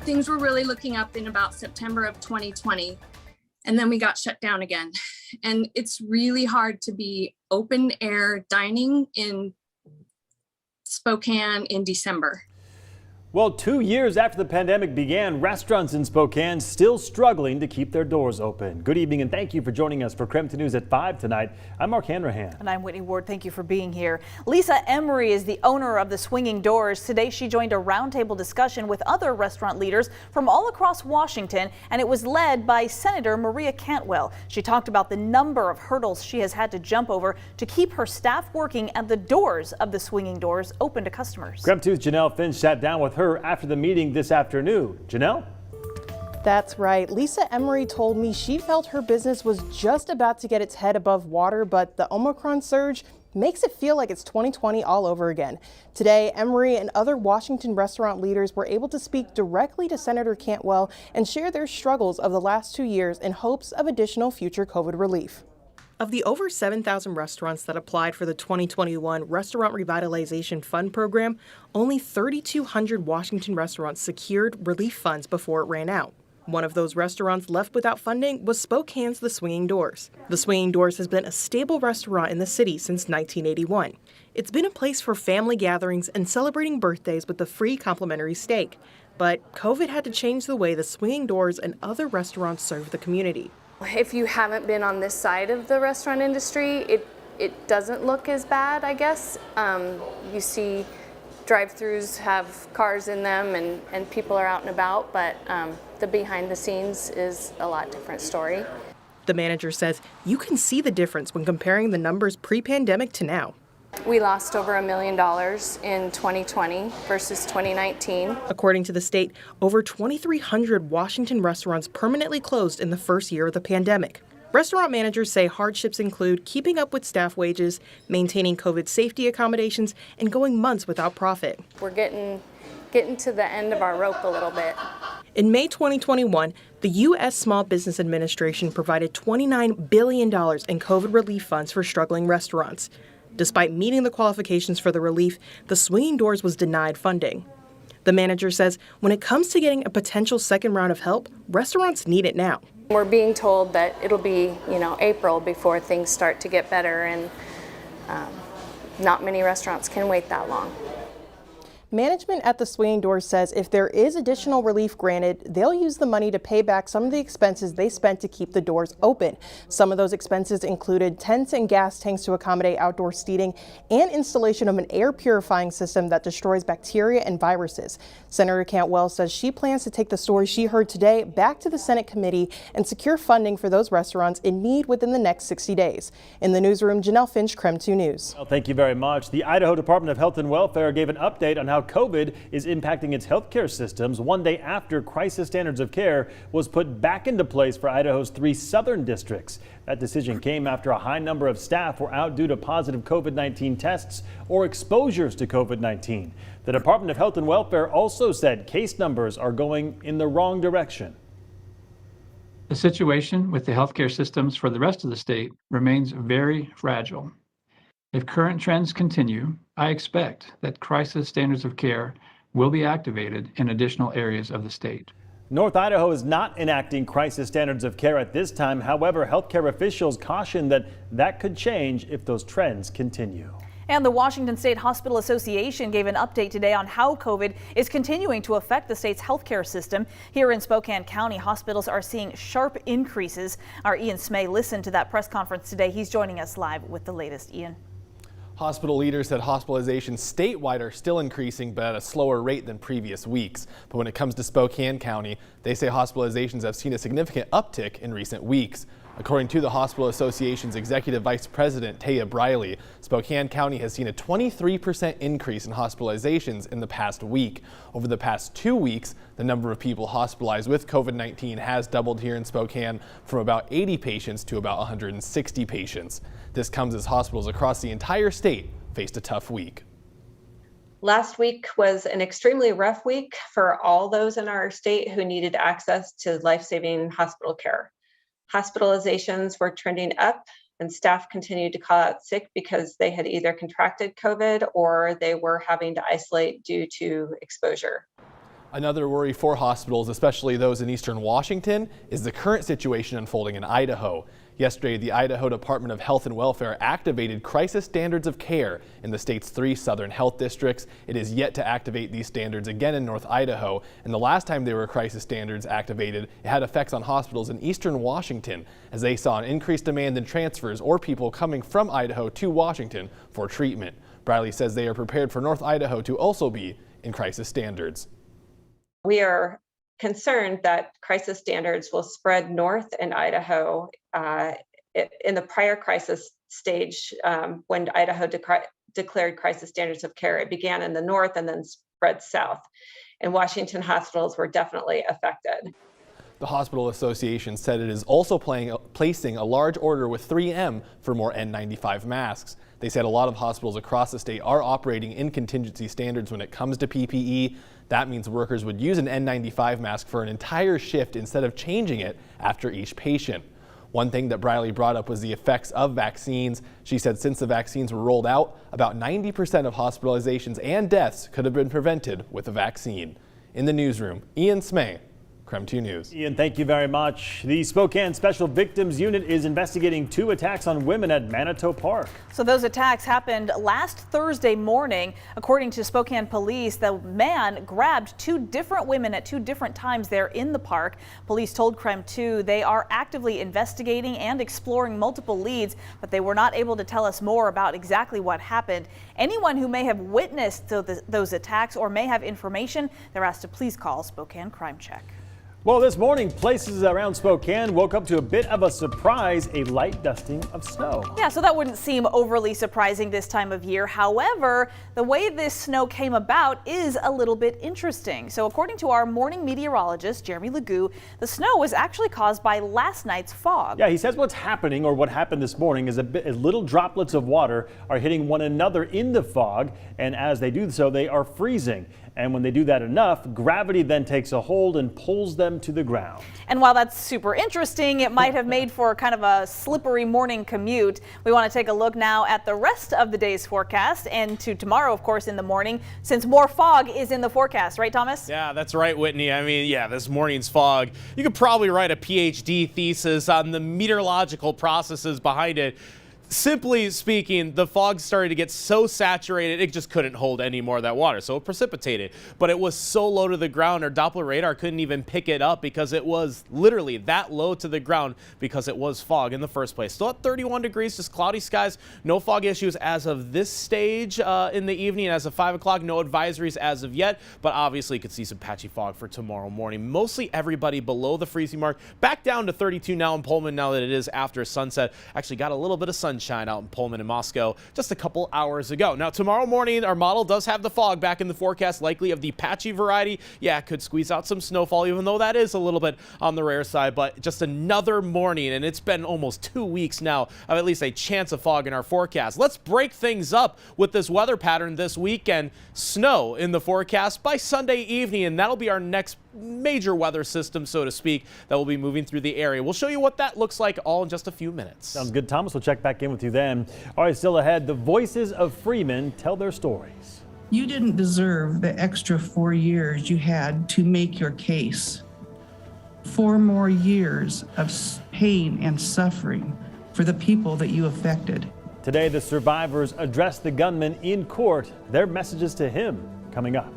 Things were really looking up in about September of 2020, and then we got shut down again. And it's really hard to be open air dining in Spokane in December. Well, 2 years after the pandemic began, restaurants in Spokane still struggling to keep their doors open. Good evening and thank you for joining us for KREM 2 News at 5 tonight. I'm Mark Hanrahan. And I'm Whitney Ward. Thank you for being here. Lisa Emery is the owner of the Swinging Doors. Today she joined a roundtable discussion with other restaurant leaders from all across Washington, and it was led by Senator Maria Cantwell. She talked about the number of hurdles she has had to jump over to keep her staff working at the doors of the Swinging Doors open to customers. KREM 2's Janelle Finch sat down with her after the meeting this afternoon. Janelle? That's right. Lisa Emery told me she felt her business was just about to get its head above water, but the Omicron surge makes it feel like it's 2020 all over again. Today, Emery and other Washington restaurant leaders were able to speak directly to Senator Cantwell and share their struggles of the last 2 years in hopes of additional future COVID relief. Of the over 7,000 restaurants that applied for the 2021 Restaurant Revitalization Fund program, only 3,200 Washington restaurants secured relief funds before it ran out. One of those restaurants left without funding was Spokane's The Swinging Doors. The Swinging Doors has been a stable restaurant in the city since 1981. It's been a place for family gatherings and celebrating birthdays with the free complimentary steak. But COVID had to change the way the Swinging Doors and other restaurants serve the community. If you haven't been on this side of the restaurant industry, it doesn't look as bad, I guess. You see drive-thrus have cars in them and people are out and about, but the behind the scenes is a lot different story. The manager says you can see the difference when comparing the numbers pre-pandemic to now. We lost over $1 million in 2020 versus 2019. According to the state, over 2,300 Washington restaurants permanently closed in the first year of the pandemic. Restaurant managers say hardships include keeping up with staff wages, maintaining COVID safety accommodations, and going months without profit. We're getting to the end of our rope a little bit. In May 2021, the U.S. Small Business Administration provided $29 billion in COVID relief funds for struggling restaurants. Despite meeting the qualifications for the relief, the Swinging Doors was denied funding. The manager says when it comes to getting a potential second round of help, restaurants need it now. We're being told that it'll be, April before things start to get better, and not many restaurants can wait that long. Management at the Swinging Doors says if there is additional relief granted, they'll use the money to pay back some of the expenses they spent to keep the doors open. Some of those expenses included tents and gas tanks to accommodate outdoor seating and installation of an air purifying system that destroys bacteria and viruses. Senator Cantwell says she plans to take the story she heard today back to the Senate committee and secure funding for those restaurants in need within the next 60 days. In the newsroom, Janelle Finch, KREM 2 News. Well, thank you very much. The Idaho Department of Health and Welfare gave an update on how COVID is impacting its healthcare systems one day after crisis standards of care was put back into place for Idaho's 3 southern districts. That decision came after a high number of staff were out due to positive COVID-19 tests or exposures to COVID-19. The Department of Health and Welfare also said case numbers are going in the wrong direction. The situation with the healthcare systems for the rest of the state remains very fragile. If current trends continue, I expect that crisis standards of care will be activated in additional areas of the state. North Idaho is not enacting crisis standards of care at this time. However, healthcare officials caution that could change if those trends continue. And the Washington State Hospital Association gave an update today on how COVID is continuing to affect the state's healthcare system. Here in Spokane County, hospitals are seeing sharp increases. Our Ian Smay listened to that press conference today. He's joining us live with the latest. Ian. Hospital leaders said hospitalizations statewide are still increasing, but at a slower rate than previous weeks. But when it comes to Spokane County, they say hospitalizations have seen a significant uptick in recent weeks. According to the Hospital Association's Executive Vice President, Taya Briley, Spokane County has seen a 23% increase in hospitalizations in the past week. Over the past 2 weeks, the number of people hospitalized with COVID-19 has doubled here in Spokane from about 80 patients to about 160 patients. This comes as hospitals across the entire state faced a tough week. Last week was an extremely rough week for all those in our state who needed access to life-saving hospital care. Hospitalizations were trending up and staff continued to call out sick because they had either contracted COVID or they were having to isolate due to exposure. Another worry for hospitals, especially those in eastern Washington, is the current situation unfolding in Idaho. Yesterday, the Idaho Department of Health and Welfare activated crisis standards of care in the state's 3 southern health districts. It is yet to activate these standards again in North Idaho, and the last time there were crisis standards activated, it had effects on hospitals in eastern Washington as they saw an increased demand in transfers or people coming from Idaho to Washington for treatment. Briley says they are prepared for North Idaho to also be in crisis standards. We are concerned that crisis standards will spread north in Idaho. In the prior crisis stage, when Idaho declared crisis standards of care, it began in the north and then spread south. And Washington hospitals were definitely affected. The Hospital Association said it is also placing a large order with 3M for more N95 masks. They said a lot of hospitals across the state are operating in contingency standards when it comes to PPE. That means workers would use an N95 mask for an entire shift instead of changing it after each patient. One thing that Briley brought up was the effects of vaccines. She said since the vaccines were rolled out, about 90% of hospitalizations and deaths could have been prevented with a vaccine. In the newsroom, Ian Smay, KREM 2 News. Ian, thank you very much. The Spokane Special Victims Unit is investigating 2 attacks on women at Manito Park. So those attacks happened last Thursday morning. According to Spokane police, the man grabbed 2 different women at 2 different times there in the park. Police told KREM 2 they are actively investigating and exploring multiple leads, but they were not able to tell us more about exactly what happened. Anyone who may have witnessed those attacks or may have information, they're asked to please call Spokane Crime Check. Well, this morning, places around Spokane woke up to a bit of a surprise, a light dusting of snow. Yeah, so that wouldn't seem overly surprising this time of year. However, the way this snow came about is a little bit interesting. So according to our morning meteorologist, Jeremy Legoo, the snow was actually caused by last night's fog. Yeah, he says what's happening, or what happened this morning, is little droplets of water are hitting one another in the fog, and as they do so, they are freezing. And when they do that enough, gravity then takes a hold and pulls them to the ground. And while that's super interesting, it might have made for kind of a slippery morning commute. We want to take a look now at the rest of the day's forecast and to tomorrow, of course, in the morning, since more fog is in the forecast. Right, Thomas? Yeah, that's right, Whitney. I mean, yeah, this morning's fog. You could probably write a PhD thesis on the meteorological processes behind it. Simply speaking, the fog started to get so saturated, it just couldn't hold any more of that water. So it precipitated. But it was so low to the ground, our Doppler radar couldn't even pick it up because it was literally that low to the ground because it was fog in the first place. Still at 31 degrees, just cloudy skies. No fog issues as of this stage in the evening. As of 5 o'clock, no advisories as of yet. But obviously, you could see some patchy fog for tomorrow morning. Mostly everybody below the freezing mark. Back down to 32 now in Pullman now that it is after sunset. Actually got a little bit of sunshine out in Pullman and Moscow just a couple hours ago. Now tomorrow morning our model does have the fog back in the forecast, likely of the patchy variety. Yeah, it could squeeze out some snowfall, even though that is a little bit on the rare side, but just another morning, and it's been almost 2 weeks now of at least a chance of fog in our forecast. Let's break things up with this weather pattern this weekend. Snow in the forecast by Sunday evening, and that'll be our next major weather system, so to speak, that will be moving through the area. We'll show you what that looks like all in just a few minutes. Sounds good, Thomas. We'll check back in with you then. All right, still ahead, the voices of Freeman tell their stories. You didn't deserve the extra 4 years you had to make your case. 4 more years of pain and suffering for the people that you affected. Today, the survivors address the gunman in court. Their messages to him coming up.